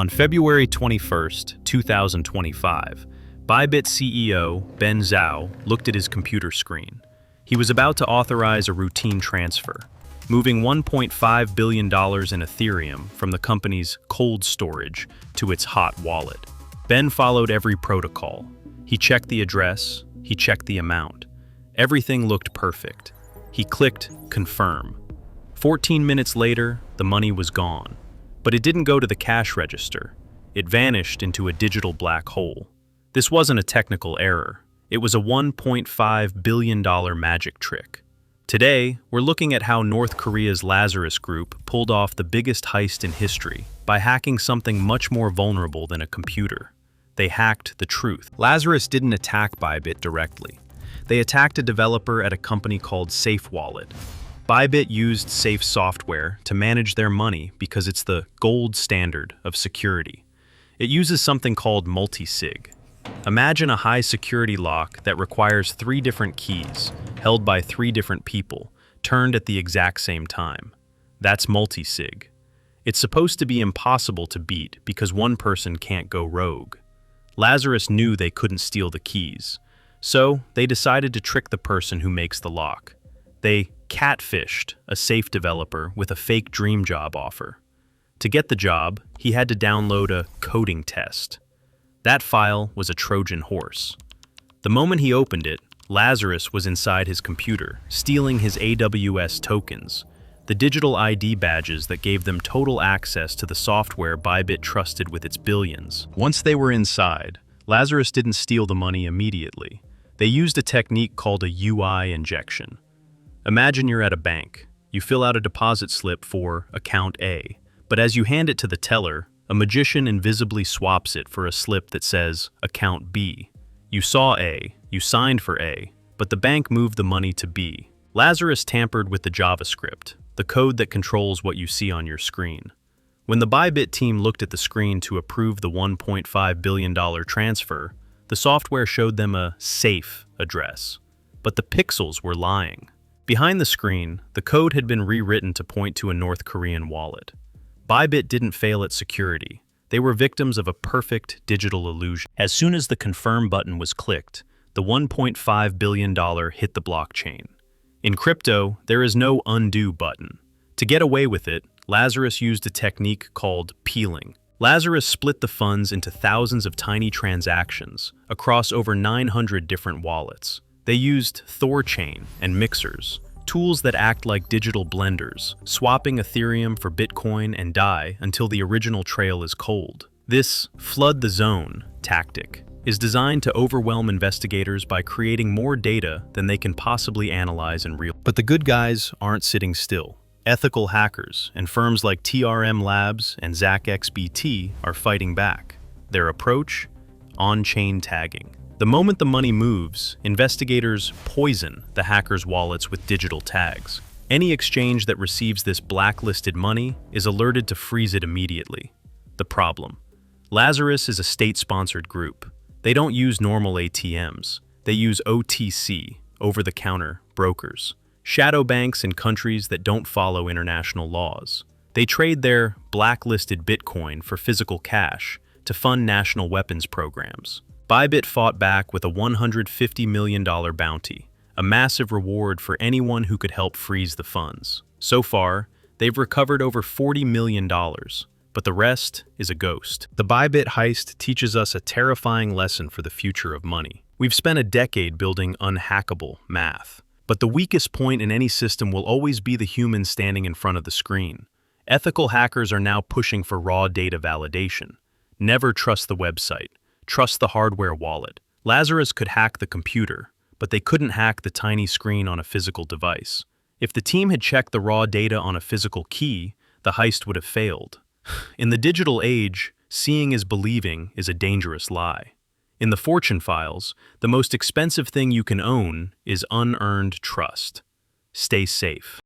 On February 21st, 2025, Bybit CEO Ben Zhao looked at his computer screen. He was about to authorize a routine transfer, moving $1.5 billion in Ethereum from the company's cold storage to its hot wallet. Ben followed every protocol. He checked the address, he checked the amount. Everything looked perfect. He clicked confirm. 14 minutes later, the money was gone. But it didn't go to the cash register. It vanished into a digital black hole. This wasn't a technical error. It was a $1.5 billion magic trick. Today, we're looking at how North Korea's Lazarus group pulled off the biggest heist in history by hacking something much more vulnerable than a computer. They hacked the truth. Lazarus didn't attack Bybit directly. They attacked a developer at a company called SafeWallet. Bybit used safe software to manage their money because it's the gold standard of security. It uses something called multi-sig. Imagine a high-security lock that requires 3 different keys, held by 3 different people, turned at the exact same time. That's multi-sig. It's supposed to be impossible to beat because one person can't go rogue. Lazarus knew they couldn't steal the keys, so they decided to trick the person who makes the lock. They catfished a safe developer with a fake dream job offer. To get the job, he had to download a coding test. That file was a Trojan horse. The moment he opened it, Lazarus was inside his computer, stealing his AWS tokens, the digital ID badges that gave them total access to the software Bybit trusted with its billions. Once they were inside, Lazarus didn't steal the money immediately. They used a technique called a UI injection. Imagine you're at a bank. You fill out a deposit slip for account A, but as you hand it to the teller, a magician invisibly swaps it for a slip that says account B. You saw A, you signed for A, but the bank moved the money to B. Lazarus tampered with the JavaScript, the code that controls what you see on your screen. When the Bybit team looked at the screen to approve the $1.5 billion transfer, the software showed them a safe address, but the pixels were lying. Behind the screen, the code had been rewritten to point to a North Korean wallet. Bybit didn't fail at security. They were victims of a perfect digital illusion. As soon as the confirm button was clicked, the $1.5 billion hit the blockchain. In crypto, there is no undo button. To get away with it, Lazarus used a technique called peeling. Lazarus split the funds into thousands of tiny transactions across over 900 different wallets. They used Thorchain and mixers, tools that act like digital blenders, swapping Ethereum for Bitcoin and DAI until the original trail is cold. This flood the zone tactic is designed to overwhelm investigators by creating more data than they can possibly analyze in real. But the good guys aren't sitting still. Ethical hackers and firms like TRM Labs and ZachXBT are fighting back. Their approach? On-chain tagging. The moment the money moves, investigators poison the hackers' wallets with digital tags. Any exchange that receives this blacklisted money is alerted to freeze it immediately. The problem: Lazarus is a state-sponsored group. They don't use normal ATMs. They use OTC, over-the-counter brokers, shadow banks in countries that don't follow international laws. They trade their blacklisted Bitcoin for physical cash to fund national weapons programs. Bybit fought back with a $150 million bounty, a massive reward for anyone who could help freeze the funds. So far, they've recovered over $40 million, but the rest is a ghost. The Bybit heist teaches us a terrifying lesson for the future of money. We've spent a decade building unhackable math, but the weakest point in any system will always be the human standing in front of the screen. Ethical hackers are now pushing for raw data validation. Never trust the website. Trust the hardware wallet. Lazarus could hack the computer, but they couldn't hack the tiny screen on a physical device. If the team had checked the raw data on a physical key, the heist would have failed. In the digital age, seeing is believing is a dangerous lie. In the fortune files, the most expensive thing you can own is unearned trust. Stay safe.